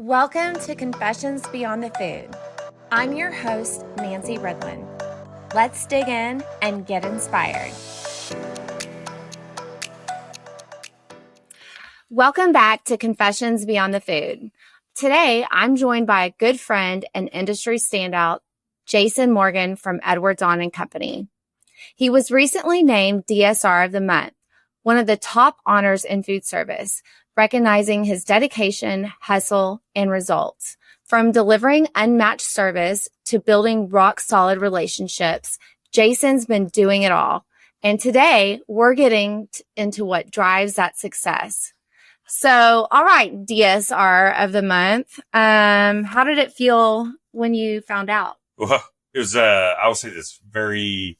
Welcome to Confessions Beyond the Food. I'm your host, Nancy Redland. Let's dig in and get inspired. Welcome back to Confessions Beyond the Food. Today, I'm joined by a good friend and industry standout, Jason Morgan from Edwards On & Company. He was recently named DSR of the Month, one of the top honors in food service, recognizing his dedication, hustle, and results. From delivering unmatched service to building rock-solid relationships, Jason's been doing it all. And today, we're getting into what drives that success. So, all right, DSR of the month. How did it feel when you found out? Well, it was, I would say it's very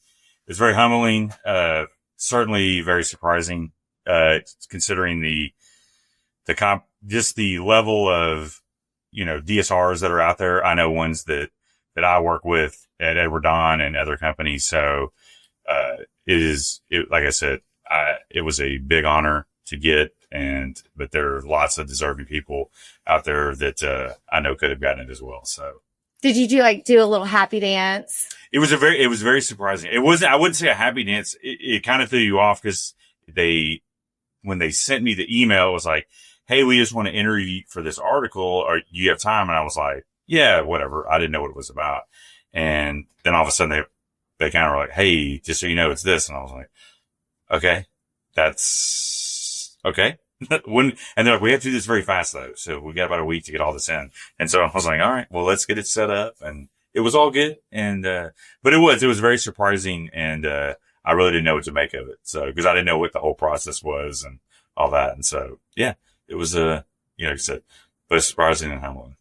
humbling, certainly very surprising, considering just the level of, DSRs that are out there. I know ones that I work with at Edward On and other companies. So, like I said, it was a big honor to get. But there are lots of deserving people out there that, I know could have gotten it as well. So. Did you do a little happy dance? It was very surprising. I wouldn't say a happy dance. It kind of threw you off because when they sent me the email, it was like, hey, we just want to interview you for this article. Or do you have time? And I was like, yeah, whatever. I didn't know what it was about. And then all of a sudden they kind of were like, hey, just so you know, it's this. And I was like, okay, that's okay. And they're like, we have to do this very fast though. So we got about a week to get all this in. And so I was like, all right, well, let's get it set up. And it was all good. And, but it was very surprising. And, I really didn't know what to make of it. So, cause I didn't know what the whole process was and all that. And so, yeah, it was, like I said, but surprising and humbling.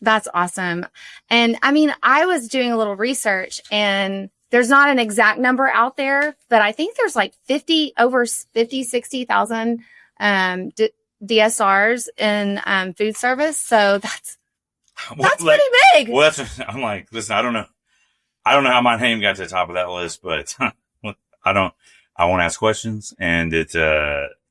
That's awesome. And I mean, I was doing a little research and there's not an exact number out there, but I think there's like 60,000 DSRs in food service. So that's pretty big. Well, I'm like, listen, I don't know how my name got to the top of that list, but I won't ask questions. And it,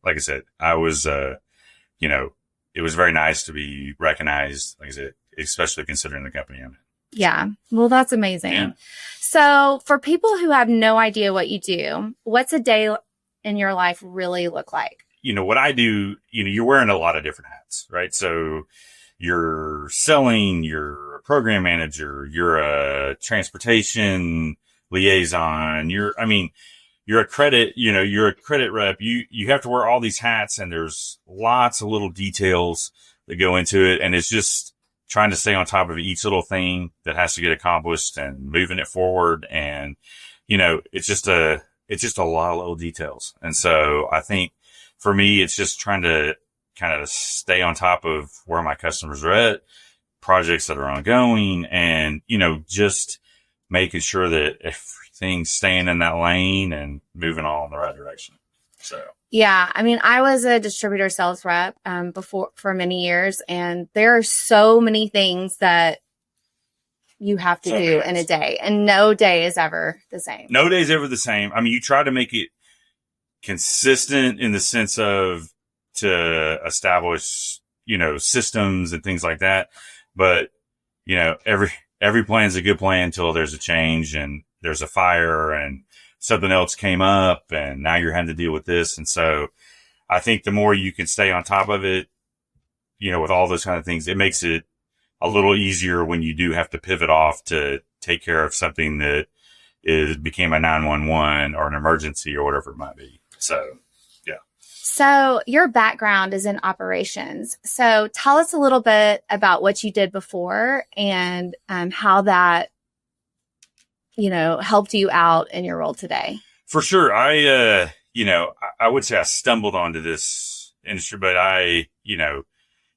like I said, I was, it was very nice to be recognized, like I said, especially considering the company I'm in. Yeah. Well, that's amazing. Yeah. So for people who have no idea what you do, what's a day in your life really look like? What I do, you're wearing a lot of different hats, right? So you're selling, you're a program manager, you're a transportation liaison, you're a credit, you're a credit rep. You have to wear all these hats and there's lots of little details that go into it. And it's just trying to stay on top of each little thing that has to get accomplished and moving it forward. And, it's just a lot of little details. And so I think, for me, it's just trying to kind of stay on top of where my customers are at, projects that are ongoing, and, just making sure that everything's staying in that lane and moving all in the right direction. So. Yeah. I mean, I was a distributor sales rep, before for many years, and there are so many things that you have to do in a day, and no day is ever the same. No day is ever the same. I mean, you try to make it consistent in the sense of to establish, systems and things like that. But, every plan is a good plan until there's a change and there's a fire and something else came up and now you're having to deal with this. And so I think the more you can stay on top of it, with all those kind of things, it makes it a little easier when you do have to pivot off to take care of something that became a 911 or an emergency or whatever it might be. So, yeah. So your background is in operations. So tell us a little bit about what you did before and how that, helped you out in your role today. For sure. I would say I stumbled onto this industry, but I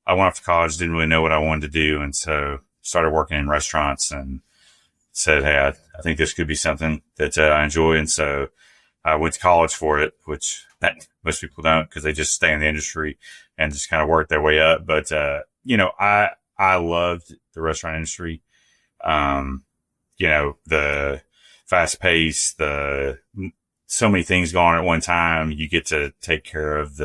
went off to college, didn't really know what I wanted to do. And so started working in restaurants and said, hey, I think this could be something that I enjoy. And so I went to college for it, which that most people don't because they just stay in the industry and just kind of work their way up. But, I loved the restaurant industry. The fast pace, so many things going on at one time. You get to take care of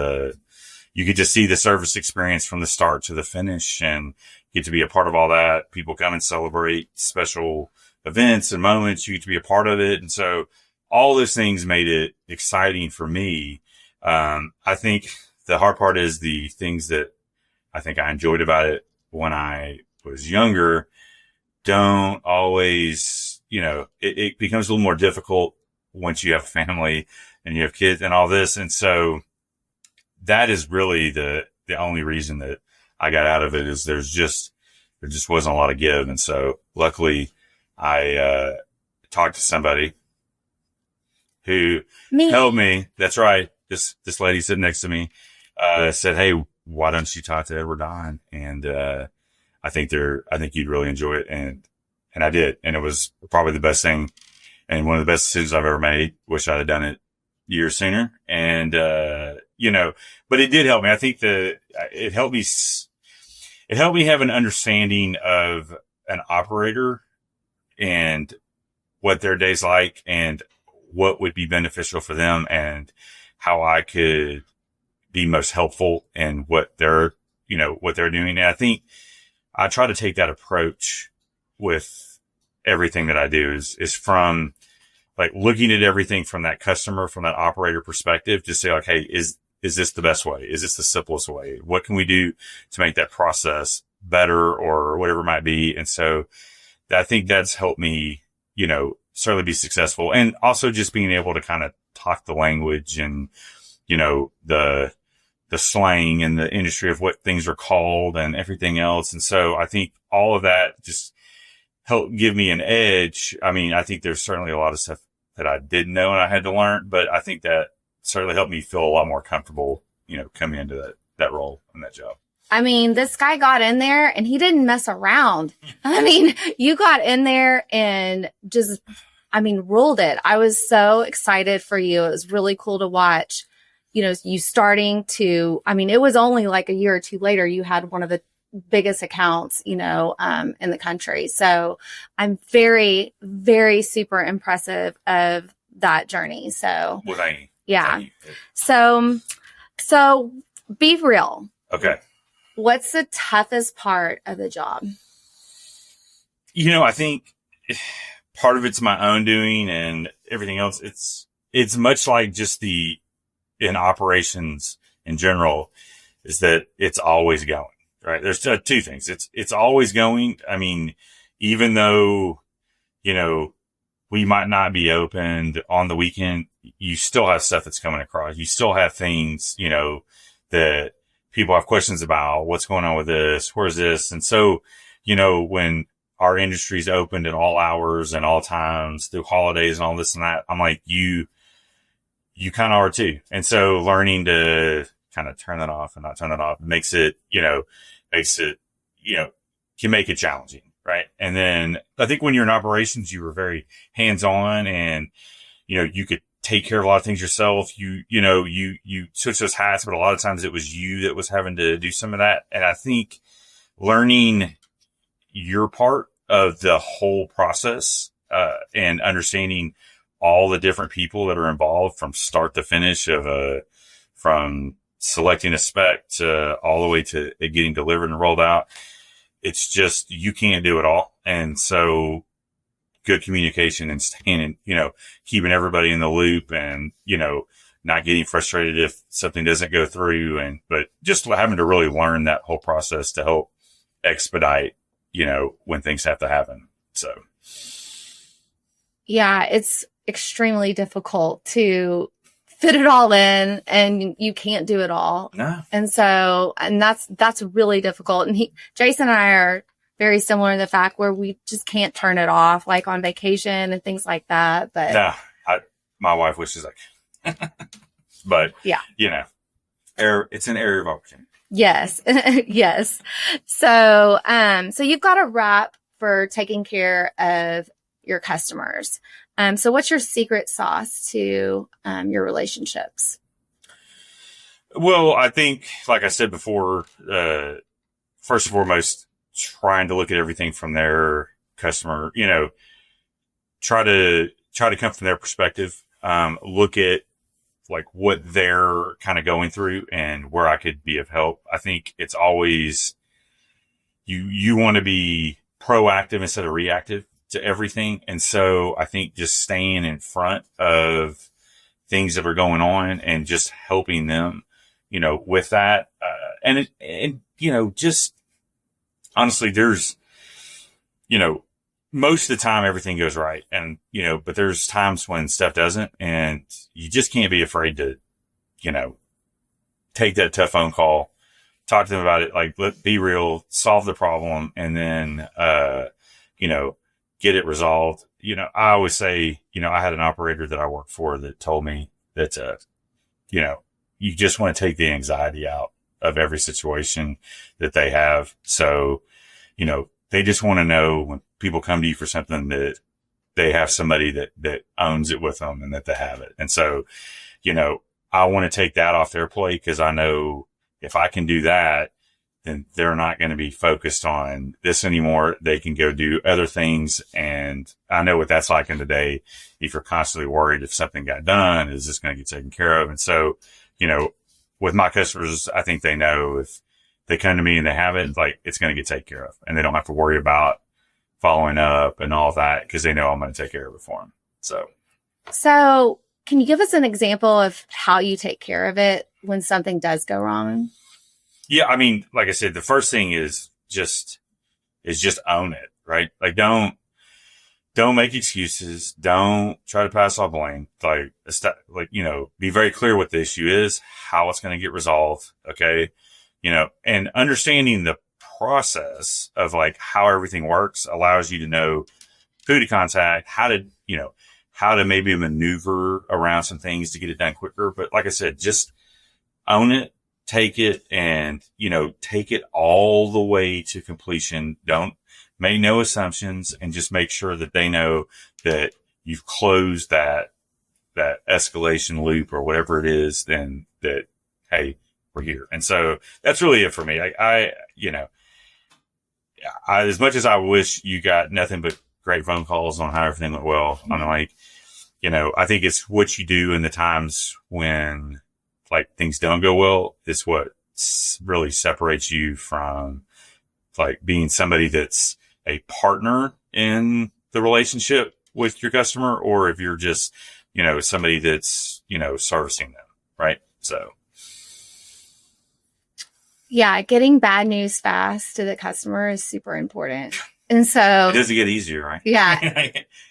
you get to see the service experience from the start to the finish. And, get to be a part of all that. People come and celebrate special events and moments. You get to be a part of it. And so all those things made it exciting for me. I think the hard part is the things that I think I enjoyed about it when I was younger don't always, it becomes a little more difficult once you have a family and you have kids and all this. And so that is really the only reason that I got out of it is there just wasn't a lot of give. And so luckily I, talked to somebody who helped me. That's right. This lady sitting next to me, said, "Hey, why don't you talk to Edward Don?" And, I think you'd really enjoy it. And I did. And it was probably the best thing and one of the best decisions I've ever made. Wish I'd have done it years sooner. And, but it did help me. I think it helped me have an understanding of an operator and what their day's like and what would be beneficial for them and how I could be most helpful in what they're doing. And I think I try to take that approach with everything that I do is from like looking at everything from that customer, from that operator perspective to say like, hey, is this the best way? Is this the simplest way? What can we do to make that process better or whatever it might be? And so I think that's helped me, certainly be successful. And also just being able to kind of talk the language and, the slang and the industry of what things are called and everything else. And so I think all of that just helped give me an edge. I mean, I think there's certainly a lot of stuff that I didn't know and I had to learn, but I think that certainly helped me feel a lot more comfortable, coming into that role and that job. I mean, this guy got in there and he didn't mess around. I mean, you got in there and just, ruled it. I was so excited for you. It was really cool to watch, you starting to, it was only like a year or two later, you had one of the biggest accounts, in the country. So I'm very, very super impressive of that journey. So, well, thank you. Yeah. Thank you. So be real. Okay. What's the toughest part of the job? I think part of it's my own doing and everything else. It's much like just in operations in general is that it's always going, right? There's two things. It's always going. Even though, we might not be opened on the weekend, you still have stuff that's coming across. You still have things, that people have questions about what's going on with this, where's this? And so, when our industry's opened at all hours and all times through holidays and all this and that, I'm like, you kind of are too. And so learning to kind of turn that off and not turn that off makes it, can make it challenging. Right. And then I think when you're in operations, you were very hands on and, you could take care of a lot of things yourself. You switch those hats, but a lot of times it was you that was having to do some of that. And I think learning your part of the whole process, and understanding all the different people that are involved from start to finish from selecting a spec to all the way to it getting delivered and rolled out. It's just, you can't do it all. And so good communication and staying, keeping everybody in the loop and, not getting frustrated if something doesn't go through but just having to really learn that whole process to help expedite, when things have to happen. So. Yeah, it's extremely difficult to fit it all in and you can't do it all. No. And so, that's really difficult. And Jason and I are very similar in the fact where we just can't turn it off, like on vacation and things like that. But no, my wife wishes I could, but yeah, it's an area of opportunity. Yes. Yes. So you've got a wrap for taking care of your customers. So what's your secret sauce to, your relationships? Well, I think, like I said before, first and foremost, trying to look at everything from their customer, try to come from their perspective, look at like what they're kind of going through and where I could be of help. I think it's always, you want to be proactive instead of reactive to everything. And so I think just staying in front of things that are going on and just helping them, with that. And just honestly, there's, most of the time everything goes right. And, but there's times when stuff doesn't, and you just can't be afraid to, take that tough phone call, talk to them about it. Like, be real, solve the problem, and then, get it resolved. I always say, I had an operator that I worked for that told me that, you just want to take the anxiety out of every situation that they have. So, they just want to know when people come to you for something that they have somebody that owns it with them and that they have it. And so, I want to take that off their plate, because I know if I can do that, then they're not going to be focused on this anymore. They can go do other things. And I know what that's like in the day. If you're constantly worried if something got done, is this going to get taken care of? And so, with my customers, I think they know if they come to me and they have it, like, it's going to get taken care of, and they don't have to worry about following up and all that, because they know I'm going to take care of it for them. So can you give us an example of how you take care of it when something does go wrong? Yeah. I mean, like I said, the first thing is just own it, right? Like, don't make excuses. Don't try to pass off blame. Be very clear what the issue is, how it's going to get resolved. Okay. And understanding the process of like how everything works allows you to know who to contact, how to maybe maneuver around some things to get it done quicker. But like I said, just own it, take it, and, take it all the way to completion. Don't make no assumptions, and just make sure that they know that you've closed that escalation loop or whatever it is, then that, hey, we're here. And so that's really it for me. I as much as I wish you got nothing but great phone calls on how everything went well, I'm like, I think it's what you do in the times when like things don't go well is what really separates you from like being somebody that's a partner in the relationship with your customer, or if you're just, somebody that's, servicing them. Right. So. Yeah. Getting bad news fast to the customer is super important. And so it doesn't get easier, right? Yeah.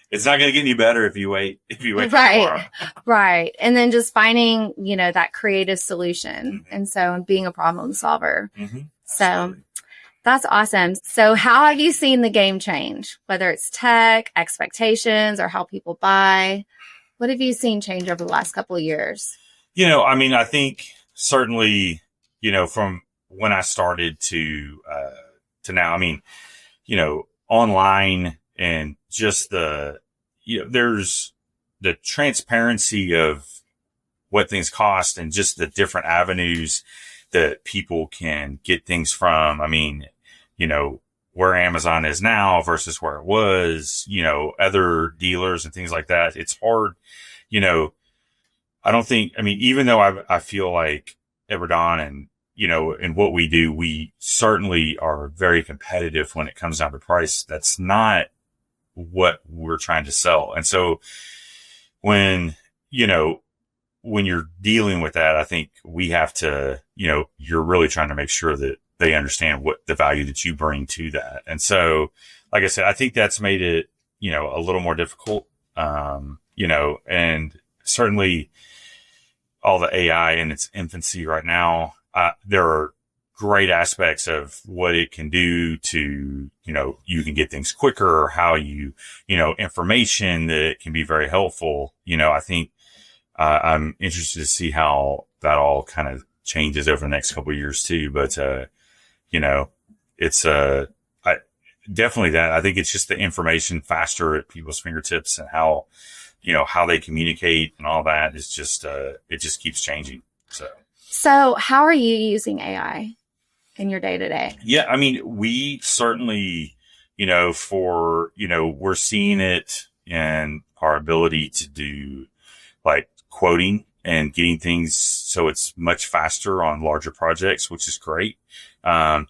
It's not going to get any better if you wait. Right. Right. And then just finding, that creative solution. Mm-hmm. And so being a problem solver. Mm-hmm. So that's awesome. So how have you seen the game change, whether it's tech, expectations, or how people buy? What have you seen change over the last couple of years? I think certainly, from when I started to now, online, and just there's the transparency of what things cost, and just the different avenues that people can get things from. Where Amazon is now versus where it was, other dealers and things like that. It's hard, I don't think, even though I feel like Everdon and, in what we do, we certainly are very competitive when it comes down to price. That's not what we're trying to sell. And so when you're dealing with that, I think we have to, you're really trying to make sure that they understand what the value that you bring to that. And so, like I said, I think that's made it, a little more difficult. And certainly all the AI in its infancy right now, there are great aspects of what it can do to, you can get things quicker, or how information that can be very helpful. I think, I'm interested to see how that all kind of changes over the next couple of years too. But, it's, definitely that. I think it's just the information faster at people's fingertips, and how they communicate and all that is just, it just keeps changing. So how are you using AI in your day to day? Yeah. We certainly, we're seeing it in our ability to do like quoting and getting things so it's much faster on larger projects, which is great.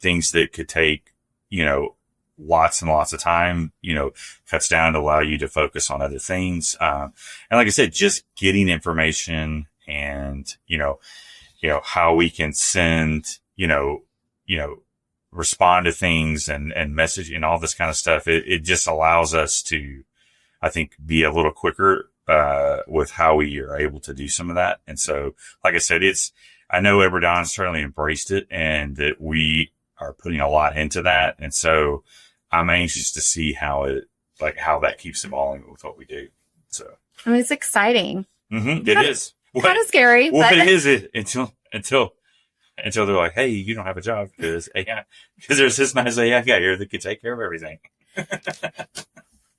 Things that could take, lots and lots of time, cuts down to allow you to focus on other things. And like I said, just getting information and, how we can send, respond to things and message and all this kind of stuff. It just allows us to, I think, be a little quicker, with how we are able to do some of that. And so, like I said, I know Everdon's certainly embraced it and that we are putting a lot into that. And so I'm anxious to see how that keeps evolving with what we do. So, I mean, it's exciting. Mm-hmm, it is. Kind of scary. Well, but it is until they're like, hey, you don't have a job because there's this nice AI guy here that can take care of everything.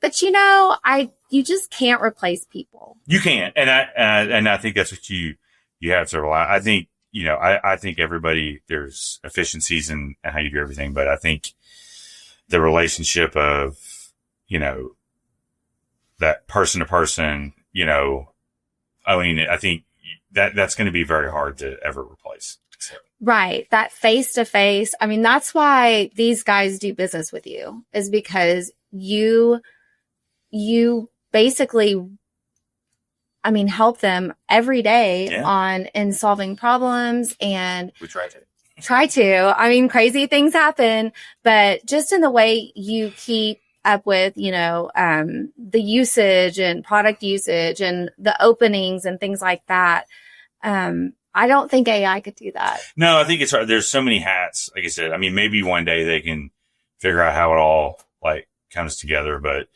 But you just can't replace people. You can't. And I think that's what you have to rely on. I think, I think everybody, there's efficiencies in how you do everything, but I think the relationship of, that person to person, I think that's going to be very hard to ever replace. So. Right. That face to face. I mean, that's why these guys do business with you, is because you basically, help them every day in solving problems, and we try to. Crazy things happen, but just in the way you keep up with, the usage and product usage and the openings and things like that. I don't think AI could do that. No, I think it's hard. There's so many hats. Like I said, maybe one day they can figure out how it all comes together, but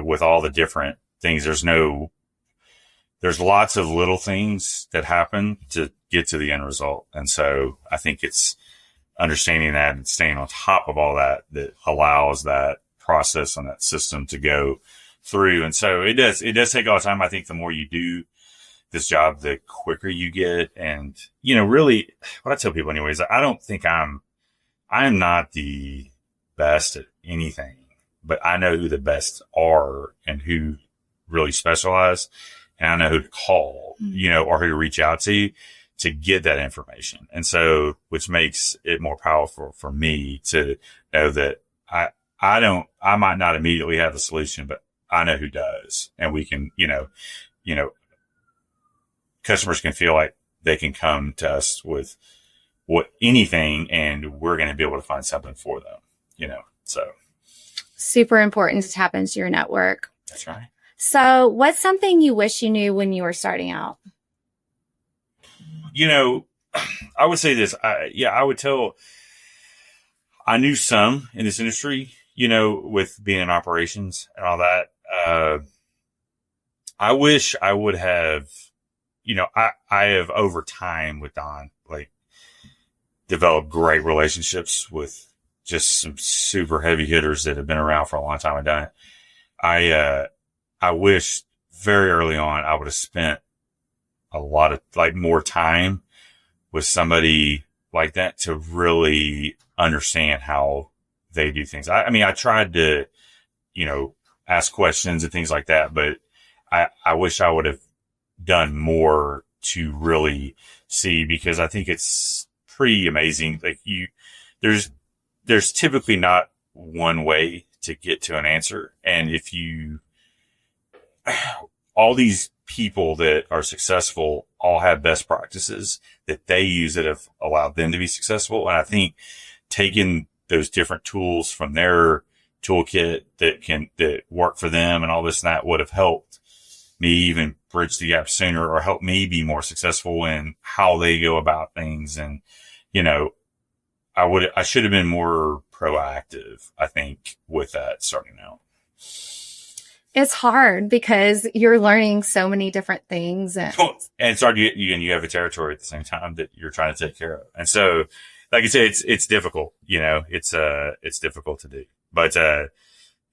with all the different things, there's lots of little things that happen to get to the end result. And so I think it's understanding that and staying on top of all that allows that process and that system to go through. And so it does take all the time. I think the more you do this job, the quicker you get. And, really what I tell people anyways, I don't think I'm not the best at anything, but I know who the best are and who really specialize. And I know who to call, or who to reach out to get that information. And so, which makes it more powerful for me to know that I might not immediately have the solution, but I know who does. And we can, customers can feel like they can come to us with anything, and we're going to be able to find something for them, so. Super important to tap into your network. That's right. So what's something you wish you knew when you were starting out? I would say this. I would tell, I knew some in this industry, with being in operations and all that. I wish I would have, I have over time with Don, developed great relationships with just some super heavy hitters that have been around for a long time and done it. I wish very early on I would have spent a lot of more time with somebody like that to really understand how they do things. I tried to, ask questions and things like that, but I wish I would have done more to really see, because I think it's pretty amazing. There's typically not one way to get to an answer. And all these people that are successful all have best practices that they use that have allowed them to be successful. And I think taking those different tools from their toolkit that work for them and all this and that would have helped me even bridge the gap sooner, or help me be more successful in how they go about things. And, I should have been more proactive, I think, with that starting out. It's hard because you're learning so many different things. And it's hard you have a territory at the same time that you're trying to take care of. And so, like I said, it's difficult, it's difficult to do, but,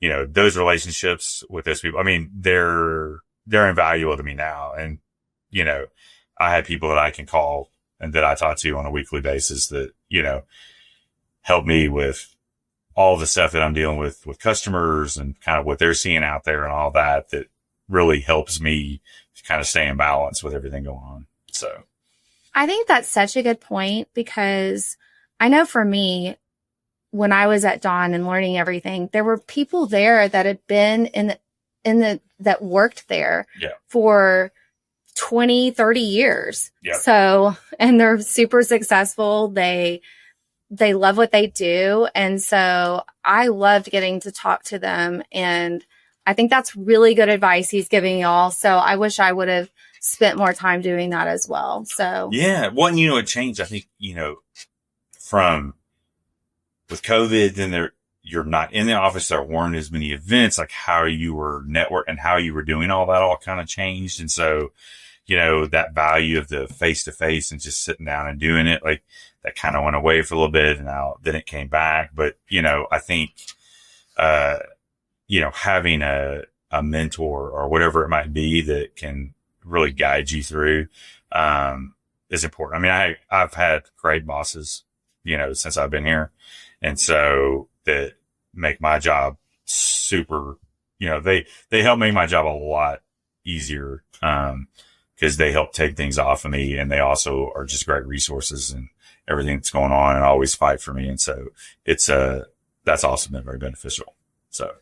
those relationships with those people, they're invaluable to me now. And, I have people that I can call and that I talk to on a weekly basis that, help me with all the stuff that I'm dealing with customers and kind of what they're seeing out there and all that really helps me kind of stay in balance with everything going on. So I think that's such a good point, because I know for me, when I was at Dawn and learning everything, there were people there that had been that worked there for 20, 30 years. Yeah. So, and they're super successful. They love what they do. And so I loved getting to talk to them. And I think that's really good advice he's giving y'all. So I wish I would have spent more time doing that as well. So, yeah. Well, it changed, I think, from with COVID, then you're not in the office. There weren't as many events, like how you were network and how you were doing all that all kind of changed. And so, that value of the face to face and just sitting down and doing it, like that kind of went away for a little bit, and then it came back. But, I think, having a mentor or whatever it might be that can really guide you through, is important. I mean, I've had great bosses, since I've been here. And so that make my job super, they help make my job a lot easier, because they help take things off of me, and they also are just great resources and everything that's going on and always fight for me. And so it's, that's also been very beneficial. So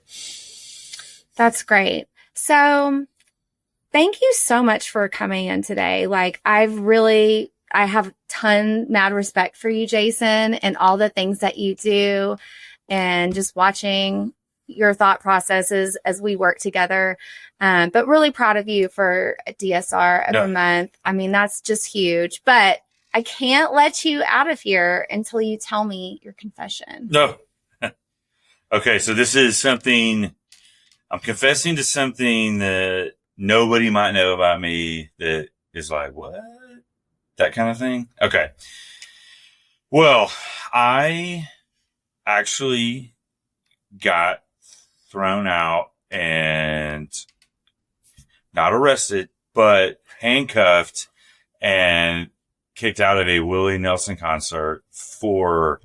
that's great. So thank you so much for coming in today. Like I have mad respect for you, Jason, and all the things that you do, and just watching your thought processes as we work together. But really proud of you for DSR of a month. I mean, that's just huge, but I can't let you out of here until you tell me your confession. No. Okay. So this is something I'm confessing to, something that nobody might know about me that is like, what? That kind of thing. Okay. Well, I actually got thrown out and not arrested, but handcuffed and kicked out of a Willie Nelson concert for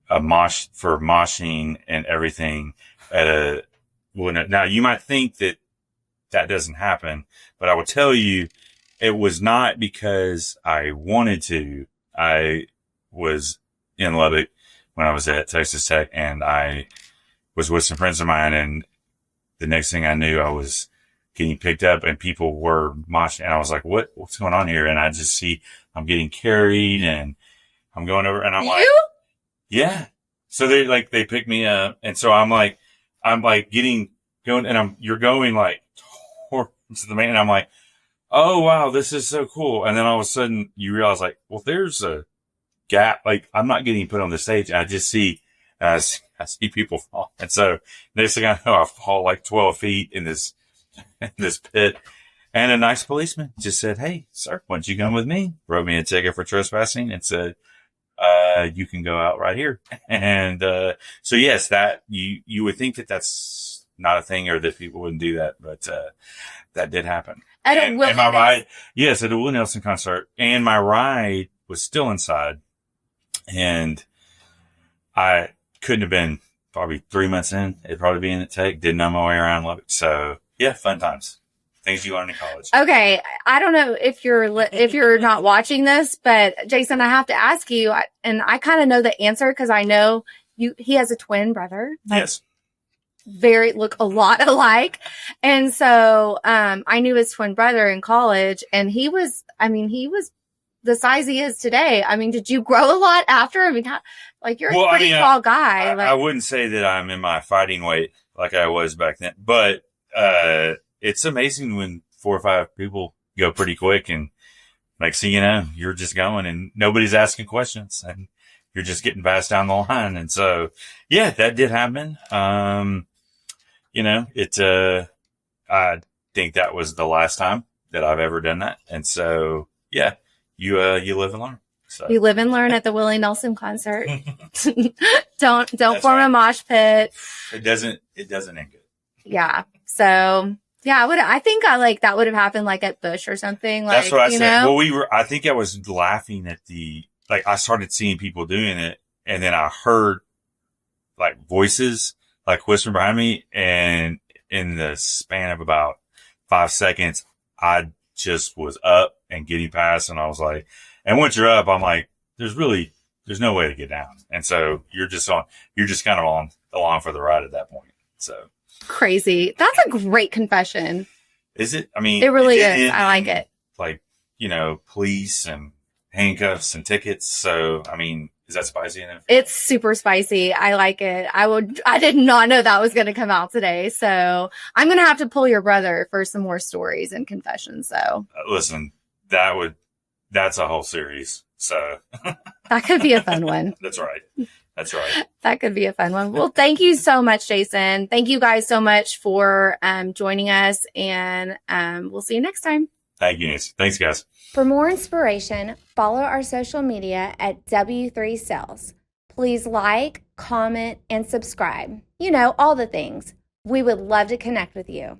moshing and everything now you might think that doesn't happen, but I will tell you, it was not because I wanted to. I was in Lubbock when I was at Texas Tech, and I was with some friends of mine, and the next thing I knew, I was getting picked up and people were moshing, and I was like, what's going on here? And I just see I'm getting carried, and I'm going over, and I'm like, yeah. So they pick me up, and so I'm getting going, and you're going like towards the man, and I'm like, oh wow, this is so cool. And then all of a sudden you realize, like, well, there's a gap. Like, I'm not getting put on the stage. I just see, I see people fall. And so next thing I know, I fall like 12 feet in this pit. And a nice policeman just said, hey, sir, why don't you come with me? Wrote me a ticket for trespassing and said, you can go out right here. And, so yes, that you would think that that's not a thing, or that people wouldn't do that, but, that did happen. And my ride, yes, at a Willie Nelson concert, and my ride was still inside, and I couldn't have been probably 3 months in. It'd probably be in the Tech. Didn't know my way around Lubbock. So yeah, fun times. Things you learn in college. Okay. I don't know if you're not watching this, but Jason, I have to ask you, and I kind of know the answer because I know he has a twin brother. Yes. Look a lot alike. And so, I knew his twin brother in college, and he was the size he is today. I mean, did you grow a lot after? I mean, you're a pretty tall guy. I wouldn't say that I'm in my fighting weight like I was back then, but, it's amazing when 4 or 5 people go pretty quick, and so you're just going and nobody's asking questions, and you're just getting passed down the line. And so, yeah, that did happen. I think that was the last time that I've ever done that. And so, yeah, you live and learn. So. You live and learn at the Willie Nelson concert. Don't That's form right. a mosh pit. It doesn't end good. Yeah. So yeah, I think that would have happened at Bush or something. That's what I said. Well, I think I was laughing at I started seeing people doing it, and then I heard voices whispering behind me, and in the span of about 5 seconds, I just was up and getting past, and I was like, and once you're up, I'm like, there's there's no way to get down. And so you're just kind of along for the ride at that point. So crazy. That's a great confession. is it? I mean, It really is. I like it. Like, police and handcuffs and tickets. So, I mean, is that spicy enough? It's super spicy. I like it. I did not know that was going to come out today. So I'm going to have to pull your brother for some more stories and confessions. So Listen, that's a whole series. So that could be a fun one. That's right. That could be a fun one. Well, thank you so much, Jason. Thank you guys so much for joining us, and we'll see you next time. Thank you, Nancy. Thanks, guys. For more inspiration, follow our social media at W3 Sales. Please like, comment, and subscribe. All the things. We would love to connect with you.